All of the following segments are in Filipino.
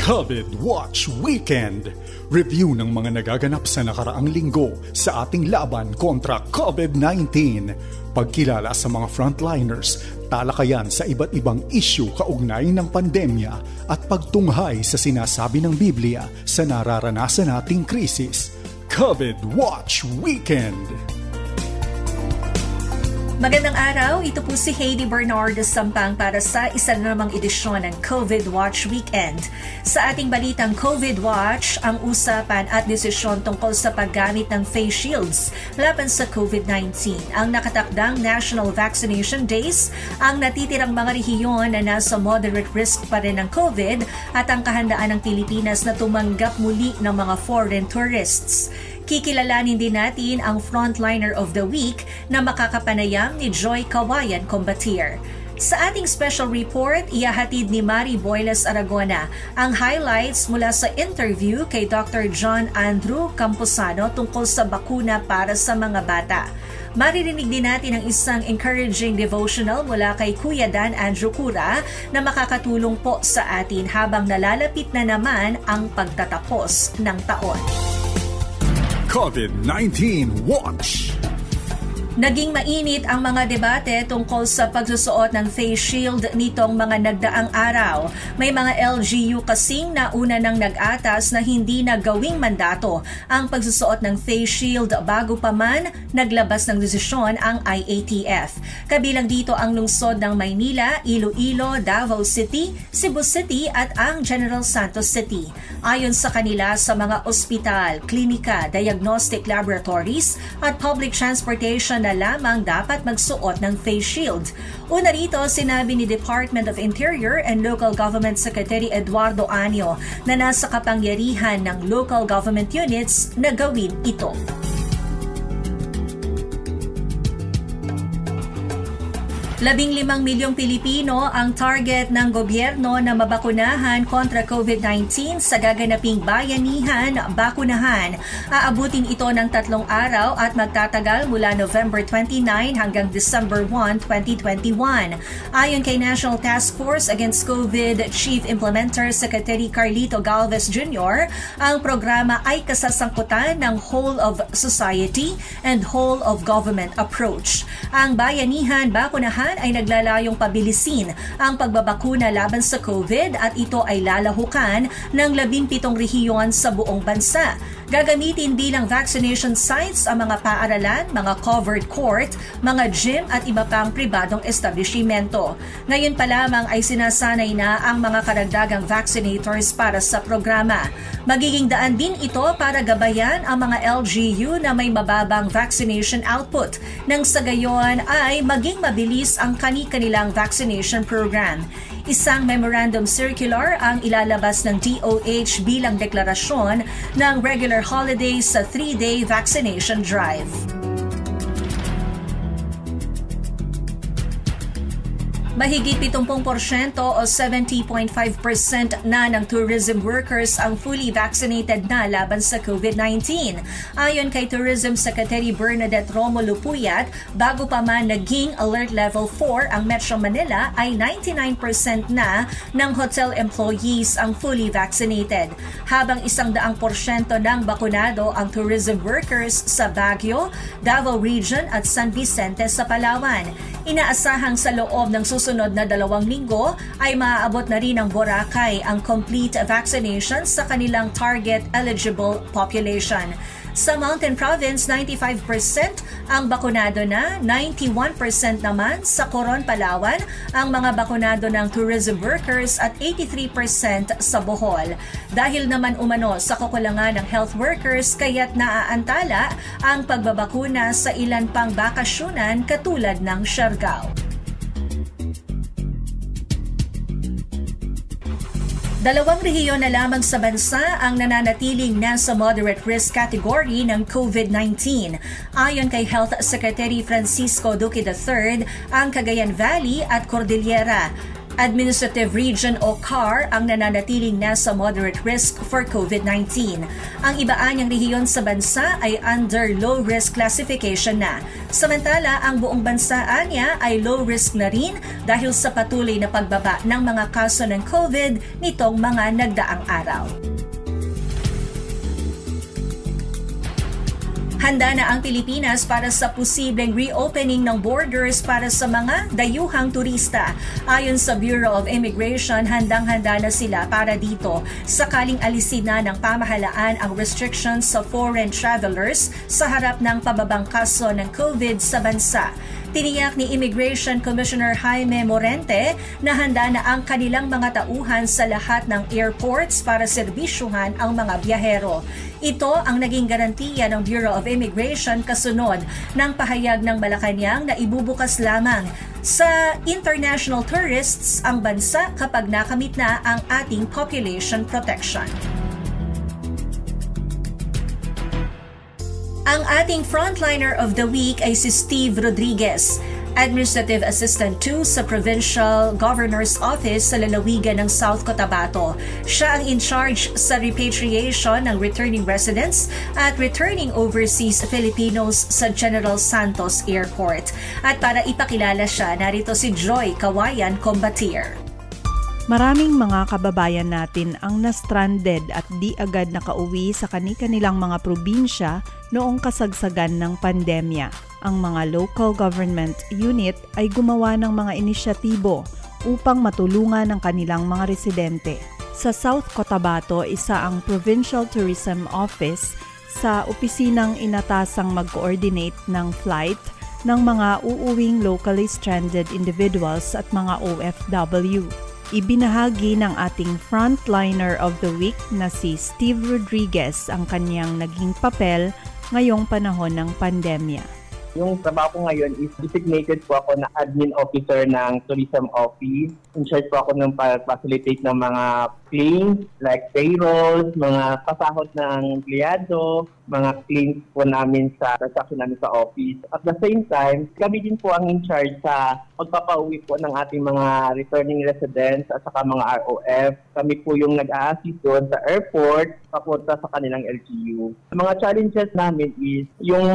COVID Watch Weekend. Review ng mga nagaganap sa nakaraang linggo sa ating laban kontra COVID-19. Pagkilala sa mga frontliners, talakayan sa iba't ibang issue kaugnay ng pandemya at pagtunghay sa sinasabi ng Biblia sa nararanasan nating krisis. COVID Watch Weekend. Magandang araw, ito po si Heidi Bernardo Sampang para sa isa na namang edisyon ng COVID Watch Weekend. Sa ating balitang COVID Watch, ang usapan at desisyon tungkol sa paggamit ng face shields laban sa COVID-19. Ang nakatakdang National Vaccination Days, ang natitirang mga rehiyon na nasa moderate risk pa rin ng COVID at ang kahandaan ng Pilipinas na tumanggap muli ng mga foreign tourists. Kikilalanin din natin ang Frontliner of the Week na makakapanayam ni Joy Kawayan Combatier. Sa ating special report, ihahatid ni Mari Boyles Aragona ang highlights mula sa interview kay Dr. John Andrew Camposano tungkol sa bakuna para sa mga bata. Maririnig din natin ang isang encouraging devotional mula kay Kuya Dan Andrew Cura na makakatulong po sa atin habang nalalapit na naman ang pagtatapos ng taon. COVID-19 Watch. Naging mainit ang mga debate tungkol sa pagsusuot ng face shield nitong mga nagdaang araw. May mga LGU kasing nauna nang nag-atas na hindi na gawing mandato ang pagsusuot ng face shield bago pa man naglabas ng desisyon ang IATF. Kabilang dito ang lungsod ng Maynila, Iloilo, Davao City, Cebu City at ang General Santos City. Ayon sa kanila, sa mga ospital, klinika, diagnostic laboratories at public transportation na lamang dapat magsuot ng face shield. Una rito, sinabi ni Department of Interior and Local Government Secretary Eduardo Anyo na nasa kapangyarihan ng local government units na gawin ito. 15 milyong Pilipino ang target ng gobyerno na mabakunahan kontra COVID-19 sa gaganaping bayanihan bakunahan. Aabutin ito ng 3 araw at magtatagal mula November 29 hanggang December 1, 2021. Ayon kay National Task Force Against COVID Chief Implementer Secretary Carlito Galvez Jr., ang programa ay kasasangkutan ng whole of society and whole of government approach. Ang bayanihan bakunahan ay naglalayong pabilisin ang pagbabakuna laban sa COVID at ito ay lalahukan ng 17 rehiyon sa buong bansa. Gagamitin bilang vaccination sites ang mga paaralan, mga covered court, mga gym at iba pang pribadong establishmento. Ngayon pa lamang ay sinasanay na ang mga karagdagang vaccinators para sa programa. Magiging daan din ito para gabayan ang mga LGU na may mababang vaccination output nang sa gayon ay maging mabilis ang kani-kanilang vaccination program. Isang memorandum circular ang ilalabas ng DOH bilang deklarasyon ng regular holidays sa 3-day vaccination drive. Mahigit 70% o 70.5% na ng tourism workers ang fully vaccinated na laban sa COVID-19. Ayon kay Tourism Secretary Bernadette Romulo Puyat, bago pa man naging Alert Level 4 ang Metro Manila ay 99% na ng hotel employees ang fully vaccinated. Habang 100% ng bakunado ang tourism workers sa Baguio, Davao Region at San Vicente sa Palawan. Inaasahang sa loob ng susunod na 2 linggo ay maaabot na rin ng Boracay ang complete vaccination sa kanilang target eligible population. Sa Mountain Province, 95% ang bakunado na, 91% naman sa Coron, Palawan ang mga bakunado ng tourism workers at 83% sa Bohol. Dahil naman umano sa kakulangan ng health workers, kaya't naaantala ang pagbabakuna sa ilan pang bakasyunan katulad ng Siargao. 2 rehiyon na lamang sa bansa ang nananatiling nasa moderate risk category ng COVID-19. Ayon kay Health Secretary Francisco Duque III, ang Cagayan Valley at Cordillera. Administrative Region o CAR ang nananatiling nasa moderate risk for COVID-19. Ang ibaanyang rehiyon sa bansa ay under low-risk classification na. Samantala, ang buong bansa anya ay low-risk na rin dahil sa patuloy na pagbaba ng mga kaso ng COVID nitong mga nagdaang araw. Handa na ang Pilipinas para sa posibleng reopening ng borders para sa mga dayuhang turista. Ayon sa Bureau of Immigration, handang-handa na sila para dito sakaling alisin na ng pamahalaan ang restrictions sa foreign travelers sa harap ng pababang kaso ng COVID sa bansa. Tiniyak ni Immigration Commissioner Jaime Morente na handa na ang kanilang mga tauhan sa lahat ng airports para serbisyuhan ang mga biyahero. Ito ang naging garantiya ng Bureau of Immigration kasunod ng pahayag ng Malacanang na ibubukas lamang sa international tourists ang bansa kapag nakamit na ang ating population protection. Ang ating frontliner of the week ay si Steve Rodriguez, Administrative Assistant 2 sa Provincial Governor's Office sa lalawigan ng South Cotabato. Siya ang in charge sa repatriation ng returning residents at returning overseas Filipinos sa General Santos Airport. At para ipakilala siya, narito si Joy Kawayan Combatier. Maraming mga kababayan natin ang na-stranded at di agad nakauwi sa kani-kanilang mga probinsya noong kasagsagan ng pandemya. Ang mga local government unit ay gumawa ng mga inisyatibo upang matulungan ang kanilang mga residente. Sa South Cotabato, isa ang Provincial Tourism Office sa opisinang inatasang mag-coordinate ng flight ng mga uuwing locally stranded individuals at mga OFW. Ibinahagi ng ating frontliner of the week na si Steve Rodriguez ang kanyang naging papel ngayong panahon ng pandemya. Yung trabaho ko ngayon is designated po ako na admin officer ng tourism office. In charge po ako ng facilitate ng mga claims like payrolls, mga pasahod ng empleyado, mga claims po namin sa transaction namin sa office. At the same time, kami din po ang in charge sa pagpapauwi po ng ating mga returning residents at saka mga ROF. Kami po yung nag-a-assist doon sa airport papunta sa kanilang LGU. Ang mga challenges namin is yung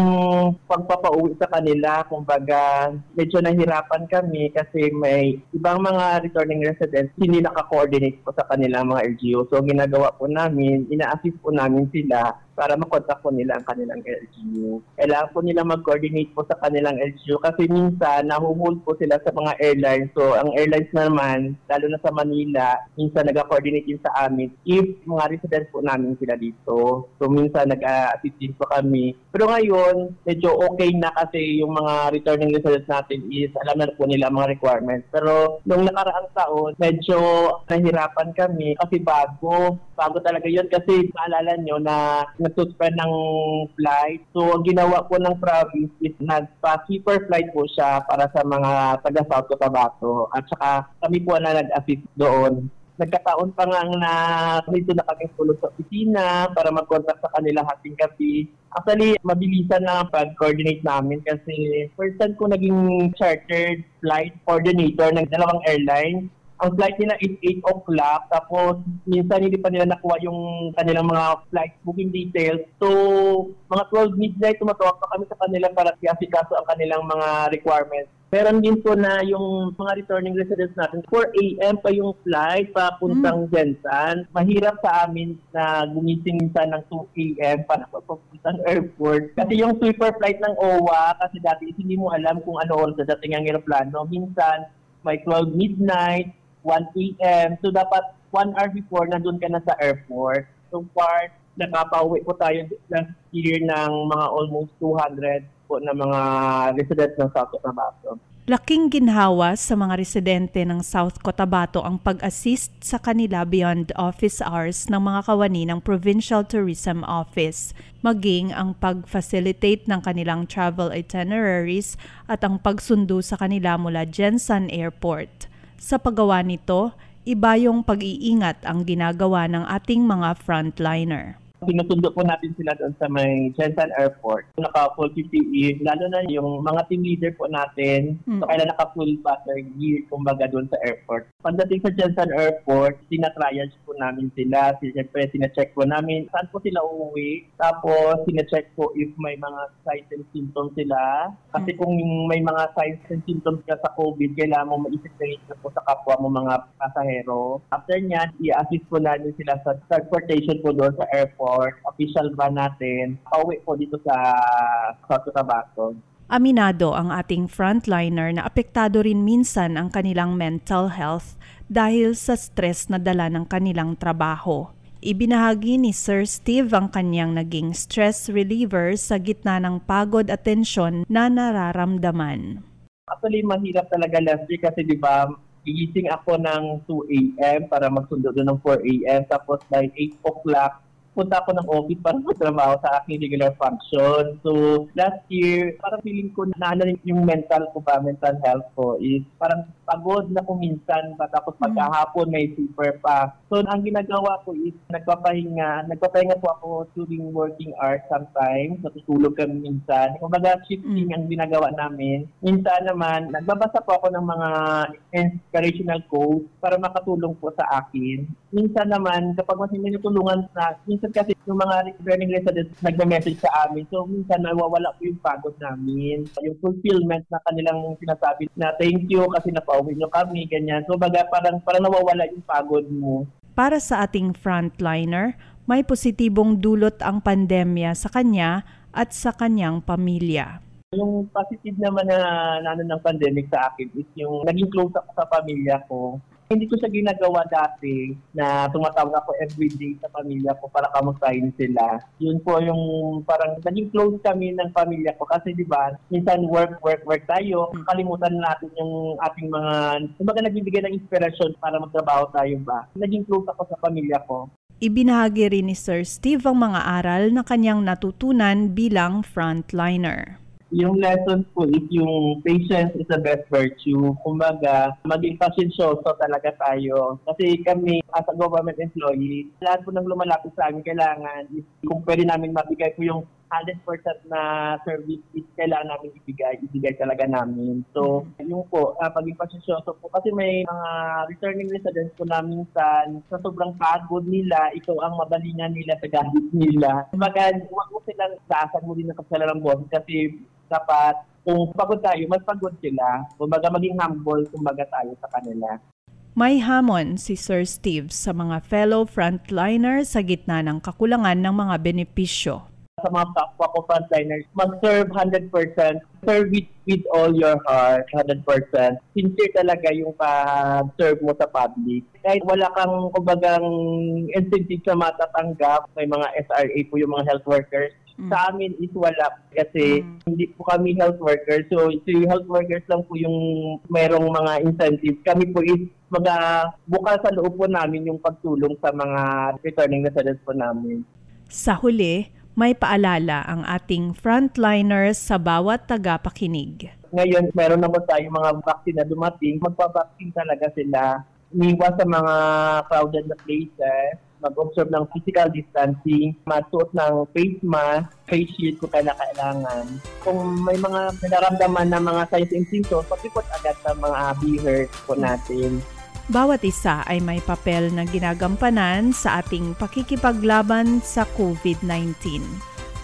pagpapauwi sa kanila, kumbaga medyo nahirapan kami kasi may ibang mga returning residents hindi naka-coordinate po sa kanilang mga LGU. So ginagawa po namin, ina-assist po namin sila para makontak po nila ang kanilang LGU. Kailangan po nila mag-coordinate po sa kanilang LGU kasi minsan nahuhold po sila sa mga airlines. So ang airlines naman, lalo na sa Manila, minsan nag-coordinate din sa amin if mga residents po namin sila dito. So minsan nag-assist din po kami. Pero ngayon, medyo okay na kasi yung mga returning residents natin is alam na po nila ang mga requirements. Pero nung nakaraang taon, medyo nahirapan kami kasi bago talaga yun kasi maalala nyo na nag-suspend ng flight. So, ang ginawa po ng province is nagpa-cheaper flight po siya para sa mga taga-South Cotabato. At saka kami po na nag-assist doon. Nagkataon pa nga na dito na kami tulog sa opisina para mag-contact sa kanila hating gabi. Actually, mabilisan na pag-coordinate namin kasi first time ko naging chartered flight coordinator ng dalawang airlines. Ang flight nila is 8 o'clock, tapos minsan hindi pa nila nakuha yung kanilang mga flight booking details. So, mga 12 midnight, tumatawag pa kami sa kanila para i-asikaso ang kanilang mga requirements. Meron din po na yung mga returning residents natin, 4 a.m. pa yung flight papuntang Jensan. Mahirap sa amin na gumising minsan ng 2 a.m. para papuntang airport. Kasi yung sweeper flight ng OWA, kasi dati hindi mo alam kung ano oras dadating ang aeroplano. Minsan, may 12 midnight, 1 p.m. So, dapat 1 hour before nandun ka na sa airport. So far, nakapauwi po tayo last year ng mga almost 200 po na mga residents ng South Cotabato. Laking ginhawa sa mga residente ng South Cotabato ang pag-assist sa kanila beyond office hours ng mga kawani ng Provincial Tourism Office, maging ang pag-facilitate ng kanilang travel itineraries at ang pagsundo sa kanila mula Jensan Airport. Sa paggawa nito, iba yung pag-iingat ang ginagawa ng ating mga frontliner. Sinusundo po natin sila doon sa may Jensen Airport. Naka-full PPE, lalo na yung mga team leader po natin. So, kailan naka-full battery gear, kumbaga doon sa airport. Pagdating sa Jensen Airport, sinatriage po namin sila. Siyempre, sinacheck po namin saan po sila uuwi. Tapos, sinacheck po if may mga signs and symptoms sila. Kasi kung may mga signs and symptoms ka sa COVID, kailangan mo ma-isolate na po sa kapwa mo mga pasahero. After nyan, i-assist po namin sila sa transportation po doon sa airport. Official van natin, pauwi po dito sa Cotabato. Aminado ang ating frontliner na apektado rin minsan ang kanilang mental health dahil sa stress na dala ng kanilang trabaho. Ibinahagi ni Sir Steve ang kanyang naging stress reliever sa gitna ng pagod at tensyon na nararamdaman. Actually, mahirap talaga last year kasi di ba, gigising ako ng 2 a.m. para magsundo doon ng 4 a.m. Tapos by 8 o'clock, punta ako ng office para magtrabaho sa aking regular function. So, last year, parang feeling ko na yung mental health ko is parang pagod na kung minsan, tapos pagkahapon may super pa. So, ang ginagawa ko is nagpapahinga po ako during working hours sometimes. Natutulog kami minsan. Kumbaga, shifting ang ginagawa namin. Minsan naman, nagbabasa po ako ng mga inspirational quotes para makatulong po sa akin. Minsan naman, kapag mas hindi natulungan na, minsan kasi yung mga learning residents nagme-message sa amin. So, minsan nawawala po yung pagod namin. Yung fulfillment na kanilang sinasabi na thank you kasi napauwi nyo kami, ganyan. So, baga parang nawawala yung pagod mo. Para sa ating frontliner, may positibong dulot ang pandemya sa kanya at sa kanyang pamilya. Yung positive naman na ng pandemic sa akin is yung naging close ako sa pamilya ko. Hindi ko siya ginagawa dati na tumatawag ako everyday sa pamilya ko para kamustahin sila. Yun po yung parang naging close kami ng pamilya ko kasi di ba minsan work tayo, kalimutan natin yung ating mga, kumbaga nagbibigay ng inspirasyon para magtrabaho tayo ba. Naging close ako sa pamilya ko. Ibinahagi rin ni Sir Steve ang mga aral na kanyang natutunan bilang frontliner. Yung lesson po is yung patience is the best virtue. Kumbaga, maging pasensyoso talaga tayo. Kasi kami, as a government employee, lahat po ng lumalapit sa amin, kailangan, kung pwede namin mabigay po yung 100% na service is kailangan namin ibigay talaga namin. So, yung po, paging pasensyoso po, kasi may mga returning residents po namin sa sobrang pagod nila, ikaw ang mabalingan nila sa galit nila. Kumbaga, huwag mo silang saasan mo din ng kasalalang boses kasi dapat kung pagod tayo, mas pagod sila. Kumbaga maging humble, kumbaga tayo sa kanila. May hamon si Sir Steve sa mga fellow frontliners sa gitna ng kakulangan ng mga benepisyo. Sa mga kapwa ko frontliners, mag-serve 100%. Serve with all your heart, 100%. Sincere talaga yung pag-serve mo sa public. Kahit wala kang kumbagang incentive sa matatanggap, may mga SRA po yung mga health workers. Sa amin is wala kasi hindi po kami health workers. So yung health workers lang po yung mayroong mga incentives. Kami po is bukas sa loob po namin yung pagtulong sa mga returning residents po namin. Sa huli, may paalala ang ating frontliners sa bawat tagapakinig. Ngayon, meron naman tayong mga vaccine na dumating. Magpa-vaccine talaga sila. Umiwas sa mga crowded na places. Mag-observe ng physical distancing, masuot ng face mask, face shield kung kailangan. Kung may mga nararamdaman na mga signs and symptoms, pakipot agad sa mga BHERS po natin. Bawat isa ay may papel na ginagampanan sa ating pakikipaglaban sa COVID-19.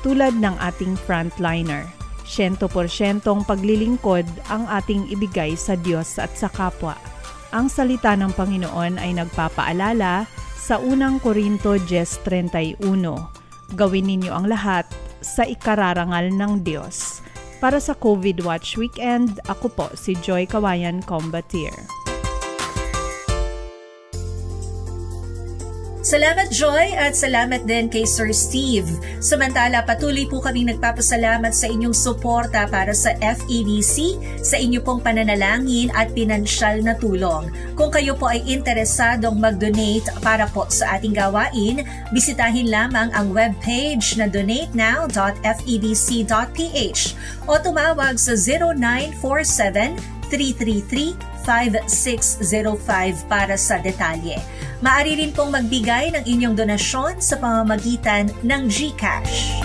Tulad ng ating frontliner, 100% paglilingkod ang ating ibigay sa Diyos at sa kapwa. Ang salita ng Panginoon ay nagpapaalala sa unang Korinto 10:31, gawin ninyo ang lahat sa ikararangal ng Diyos. Para sa COVID Watch Weekend, ako po si Joy Kawayan Combatier. Salamat Joy at salamat din kay Sir Steve. Samantala, patuloy po kami nagpapasalamat sa inyong suporta para sa FEBC, sa inyo pong pananalangin at pinansyal na tulong. Kung kayo po ay interesadong mag-donate para po sa ating gawain, bisitahin lamang ang webpage na donatenow.febc.ph o tumawag sa 0947-333-5 5605 para sa detalye. Maaari rin pong magbigay ng inyong donasyon sa pamamagitan ng GCash.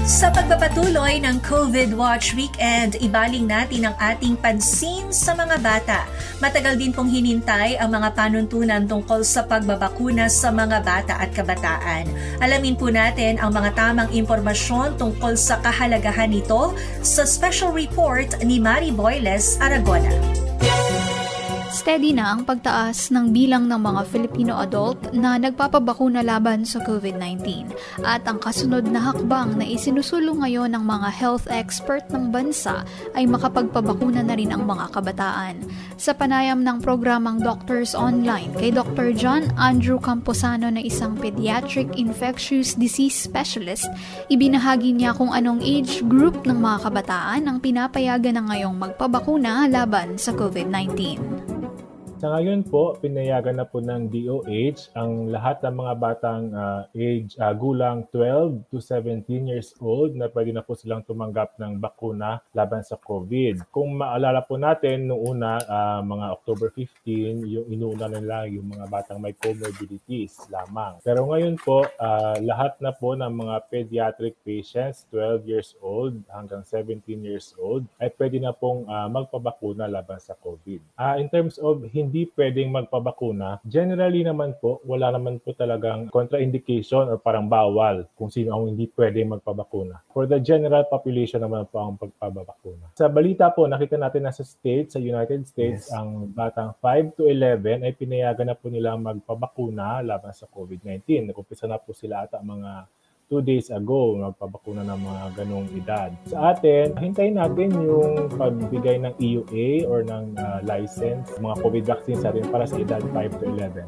Sa pagpapatuloy ng COVID Watch Weekend, ibaling natin ang ating pansin sa mga bata. Matagal din pong hinintay ang mga panuntunan tungkol sa pagbabakuna sa mga bata at kabataan. Alamin po natin ang mga tamang impormasyon tungkol sa kahalagahan nito sa special report ni Mari Boyles Aragona. Steady na ang pagtaas ng bilang ng mga Filipino adult na nagpapabakuna laban sa COVID-19 at ang kasunod na hakbang na isinusulong ngayon ng mga health expert ng bansa ay makapagpabakuna na rin ang mga kabataan. Sa panayam ng programang Doctors Online kay Dr. John Andrew Camposano na isang pediatric infectious disease specialist, ibinahagi niya kung anong age group ng mga kabataan ang pinapayagan na ngayong magpabakuna laban sa COVID-19. Sa ngayon po, pinayagan na po ng DOH ang lahat ng mga batang gulang 12 to 17 years old na pwede na po silang tumanggap ng bakuna laban sa COVID. Kung maalala po natin, noong una, mga October 15, yung inuuna nila yung mga batang may comorbidities lamang. Pero ngayon po, lahat na po ng mga pediatric patients, 12 years old hanggang 17 years old, ay pwede na pong magpabakuna laban sa COVID. In terms of hindi pwedeng magpabakuna, generally naman po, wala naman po talagang contraindication or parang bawal kung sino ang hindi pwedeng magpabakuna. For the general population naman po ang pagpabakuna. Sa balita po, nakita natin na sa United States, ang batang 5 to 11 ay pinayagan na po nilang magpabakuna laban sa COVID-19. Nag-umpisa na po sila ata mga 2 days ago, magpabakuna ng mga ganong edad. Sa atin, hintayin natin yung pagbigay ng EUA or ng license, mga COVID vaccines sa atin para sa edad 5 to 11.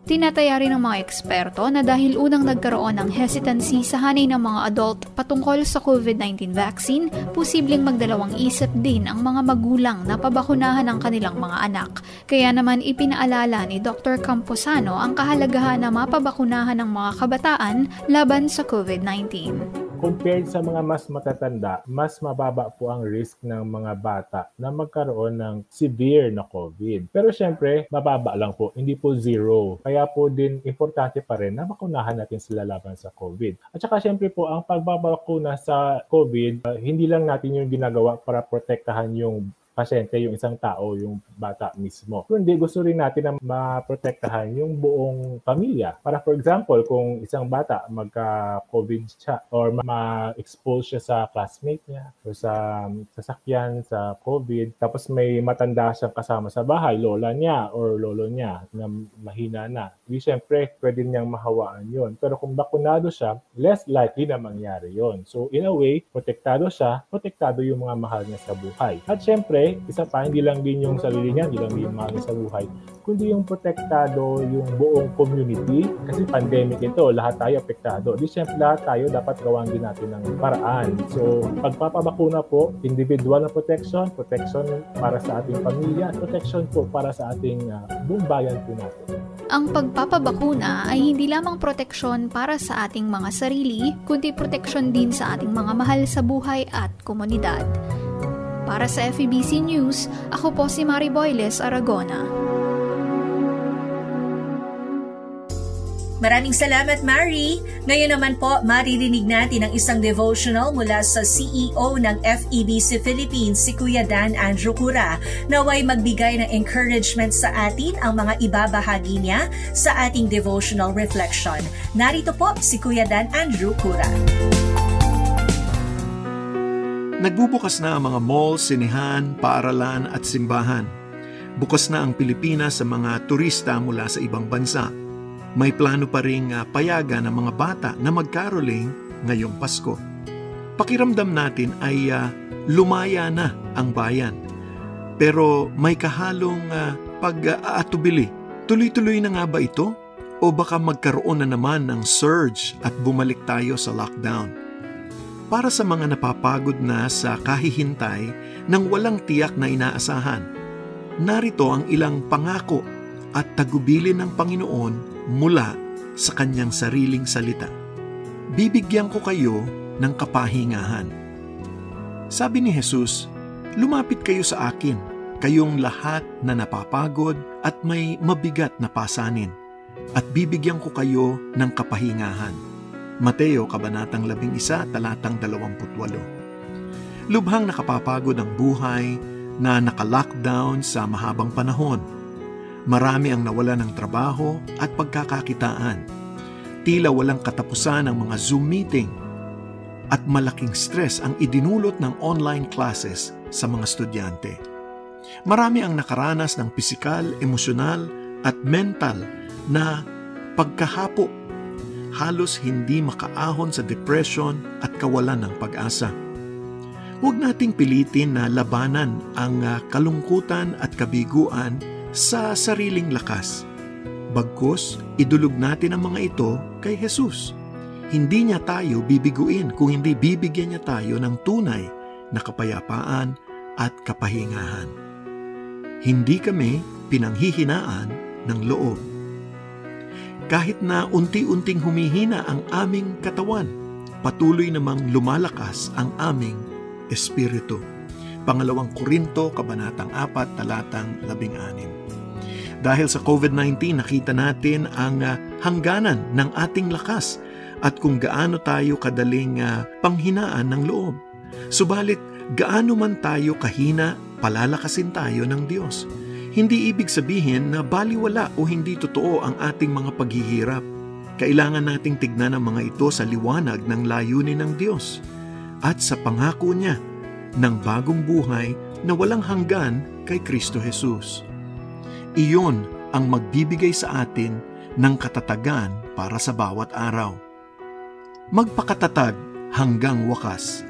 Tinataya rin ng mga eksperto na dahil unang nagkaroon ng hesitancy sa hanay ng mga adult patungkol sa COVID-19 vaccine, posibleng magdalawang isip din ang mga magulang na pabakunahan ng kanilang mga anak. Kaya naman ipinaalala ni Dr. Camposano ang kahalagahan na mapabakunahan ng mga kabataan laban sa COVID-19. Compared sa mga mas matatanda, mas mababa po ang risk ng mga bata na magkaroon ng severe na COVID. Pero syempre, mababa lang po, hindi po zero. Kaya po din importante pa rin na bakunahan natin sila laban sa COVID. At saka syempre po, ang pagbabakuna sa COVID, hindi lang natin yung ginagawa para protektahan yung pasyente, yung isang tao, yung bata mismo. Kundi gusto rin natin na maprotektahan yung buong pamilya. Para for example, kung isang bata magka-COVID siya or ma-expose siya sa classmate niya o sa sasakyan sa COVID, tapos may matanda siyang kasama sa bahay, lola niya or lolo niya na mahina na. Di syempre, pwede niyang mahawaan yun. Pero kung bakunado siya, less likely na mangyari yun. So in a way, protektado siya, protektado yung mga mahal niya sa buhay. At syempre, isa pa, hindi lang din yung sarili niya, hindi lang din yung mahal niya sa buhay, kundi yung protektado yung buong community. Kasi pandemic ito, lahat tayo apektado. Di syempre, lahat tayo dapat gawan din natin ng paraan. So, pagpapabakuna po, individual na protection para sa ating pamilya, protection po para sa ating buong bayan po natin. Ang pagpapabakuna ay hindi lamang proteksyon para sa ating mga sarili, kundi proteksyon din sa ating mga mahal sa buhay at komunidad. Para sa FEBC News, ako po si Mari Boyles Aragona. Maraming salamat, Mari. Ngayon naman po, maririnig natin ang isang devotional mula sa CEO ng FEBC Philippines, si Kuya Dan Andrew Cura, naway magbigay ng encouragement sa atin ang mga ibabahagi niya sa ating devotional reflection. Narito po si Kuya Dan Andrew Cura. Nagbubukas na ang mga mall, sinehan, paaralan at simbahan. Bukas na ang Pilipinas sa mga turista mula sa ibang bansa. May plano pa ring payagan ng mga bata na mag-caroling ngayong Pasko. Pakiramdam natin ay lumaya na ang bayan. Pero may kahalong pag-aatubili. Tuloy-tuloy na nga ba ito? O baka magkaroon na naman ng surge at bumalik tayo sa lockdown? Para sa mga napapagod na sa kahihintay ng walang tiyak na inaasahan, narito ang ilang pangako at tagubilin ng Panginoon mula sa kanyang sariling salita. Bibigyan ko kayo ng kapahingahan. Sabi ni Jesus, "Lumapit kayo sa akin, kayong lahat na napapagod at may mabigat na pasanin, at bibigyan ko kayo ng kapahingahan." Mateo, Kabanatang 11, talatang 28. Lubhang nakapapagod ang buhay na naka-lockdown sa mahabang panahon. Marami ang nawala ng trabaho at pagkakakitaan. Tila walang katapusan ang mga Zoom meeting at malaking stress ang idinulot ng online classes sa mga estudyante. Marami ang nakaranas ng pisikal, emosyonal at mental na pagkahapo. Halos hindi makaahon sa depression at kawalan ng pag-asa. Huwag nating pilitin na labanan ang kalungkutan at kabiguan sa sariling lakas. Bagkus, idulog natin ang mga ito kay Jesus. Hindi niya tayo bibiguin kung hindi bibigyan niya tayo ng tunay na kapayapaan at kapahingahan. Hindi kami pinanghihinaan ng loob. Kahit na unti-unting humihina ang aming katawan, patuloy namang lumalakas ang aming espiritu. Pangalawang Korinto, Kabanatang 4, talatang 16. Dahil sa COVID-19, nakita natin ang hangganan ng ating lakas at kung gaano tayo kadaling panghinaan ng loob. Subalit, gaano man tayo kahina, palalakasin tayo ng Diyos. Hindi ibig sabihin na baliwala o hindi totoo ang ating mga paghihirap. Kailangan nating tignan ang mga ito sa liwanag ng layunin ng Diyos at sa pangako niya ng bagong buhay na walang hanggan kay Kristo Jesus. Iyon ang magbibigay sa atin ng katatagan para sa bawat araw. Magpakatatag hanggang wakas.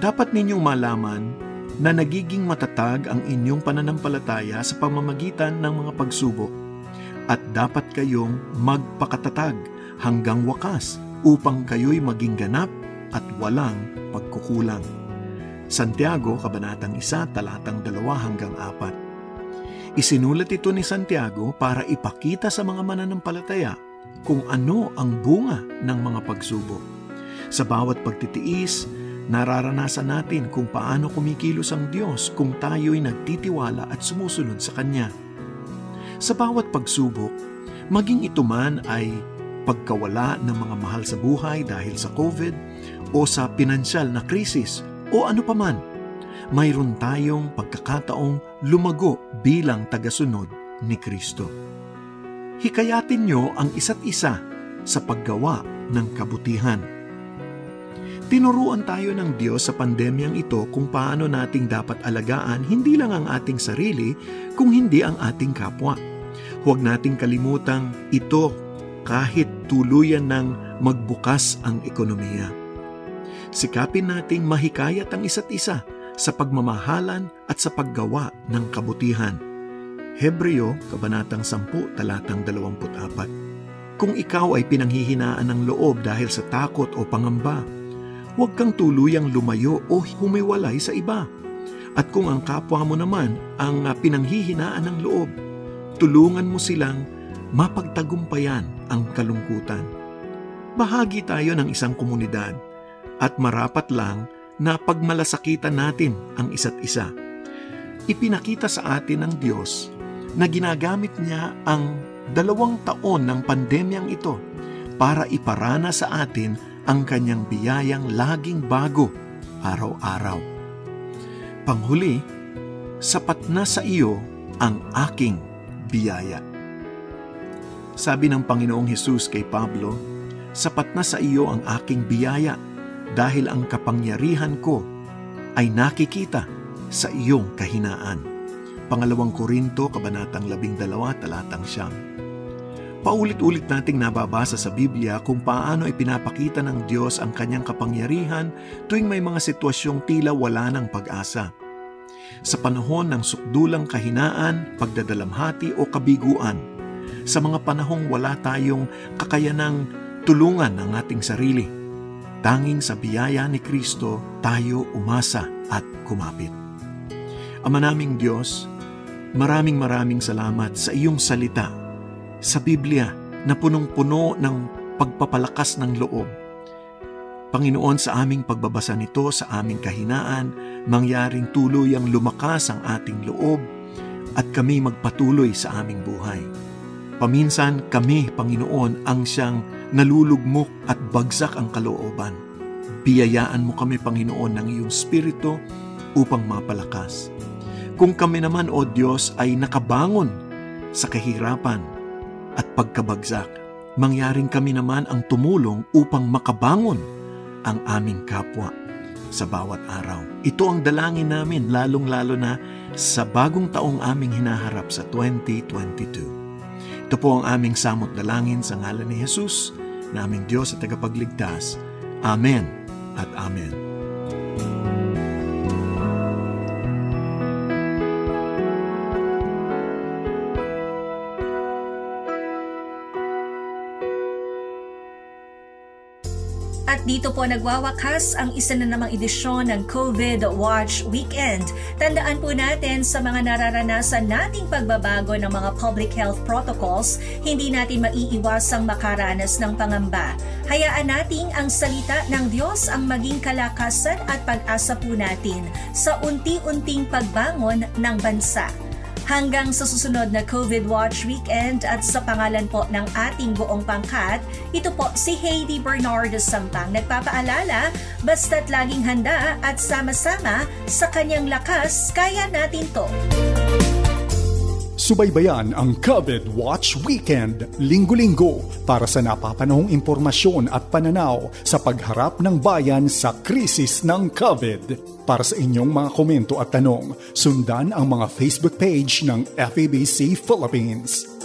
Dapat ninyong malaman na nagiging matatag ang inyong pananampalataya sa pamamagitan ng mga pagsubok at dapat kayong magpakatatag hanggang wakas upang kayo'y maging ganap at walang pagkukulang. Santiago, Kabanatang 1, talatang 2-4. Isinulat ito ni Santiago para ipakita sa mga mananampalataya kung ano ang bunga ng mga pagsubok. Sa bawat pagtitiis, nararanasan natin kung paano kumikilos ang Diyos kung tayo'y nagtitiwala at sumusunod sa Kanya. Sa bawat pagsubok, maging ito man ay pagkawala ng mga mahal sa buhay dahil sa COVID o sa pinansyal na krisis o ano paman, mayroon tayong pagkakataong lumago bilang tagasunod ni Kristo. Hikayatin nyo ang isa't isa sa paggawa ng kabutihan. Tinuruan tayo ng Diyos sa pandemyang ito kung paano nating dapat alagaan hindi lang ang ating sarili, kung hindi ang ating kapwa. Huwag nating kalimutang ito kahit tuluyan ng magbukas ang ekonomiya. Sikapin nating mahikayat ang isa't isa sa pagmamahalan at sa paggawa ng kabutihan. Hebreo, Kabanatang 10, talatang 24. Kung ikaw ay pinanghihinaan ng loob dahil sa takot o pangamba, huwag kang tuluyang lumayo o humiwalay sa iba. At kung ang kapwa mo naman ang pinanghihinaan ng loob, tulungan mo silang mapagtagumpayan ang kalungkutan. Bahagi tayo ng isang komunidad at marapat lang na pagmalasakitan natin ang isa't isa. Ipinakita sa atin ng Diyos na ginagamit niya ang 2 taon ng pandemyang ito para iparana sa atin ang kanyang biyayang laging bago araw-araw. Panghuli, sapat na sa iyo ang aking biyaya. Sabi ng Panginoong Hesus kay Pablo, sapat na sa iyo ang aking biyaya dahil ang kapangyarihan ko ay nakikita sa iyong kahinaan. Pangalawang Korinto, Kabanatang 12, talatang 9. Paulit-ulit nating nababasa sa Biblia kung paano ipinapakita ng Diyos ang kanyang kapangyarihan tuwing may mga sitwasyong tila wala ng pag-asa. Sa panahon ng sukdulang kahinaan, pagdadalamhati o kabiguan, sa mga panahong wala tayong kakayanang tulungan ang ating sarili, tanging sa biyaya ni Kristo tayo umasa at kumapit. Ama naming Diyos, maraming salamat sa iyong salita sa Biblia na punong-puno ng pagpapalakas ng loob. Panginoon, sa aming pagbabasa nito, sa aming kahinaan, mangyaring tuluyang lumakas ang ating loob at kami magpatuloy sa aming buhay. Paminsan kami, Panginoon, ang siyang nalulugmok at bagsak ang kalooban. Biyayaan mo kami, Panginoon, ng iyong Espiritu upang mapalakas. Kung kami naman, O Diyos, ay nakabangon sa kahirapan at pagkabagsak, mangyaring kami naman ang tumulong upang makabangon ang aming kapwa sa bawat araw. Ito ang dalangin namin, lalong-lalo na sa bagong taong aming hinaharap sa 2022. Ito po ang aming samot dalangin sa ngalan ni Jesus, na aming Diyos at tagapagligtas. Amen at Amen. At dito po nagwawakas ang isa na namang edisyon ng COVID Watch Weekend. Tandaan po natin sa mga nararanasan nating pagbabago ng mga public health protocols, hindi natin maiiwasang makaranas ng pangamba. Hayaan nating ang salita ng Diyos ang maging kalakasan at pag-asa po natin sa unti-unting pagbangon ng bansa. Hanggang sa susunod na COVID Watch Weekend at sa pangalan po ng ating buong pangkat, ito po si Heidi Bernardo Sampang nagpapaalala, basta't laging handa at sama-sama sa kanyang lakas, kaya natin to. Subaybayan ang COVID Watch Weekend, linggo-linggo para sa napapanahong impormasyon at pananaw sa pagharap ng bayan sa krisis ng COVID. Para sa inyong mga komento at tanong, sundan ang mga Facebook page ng FEBC Philippines.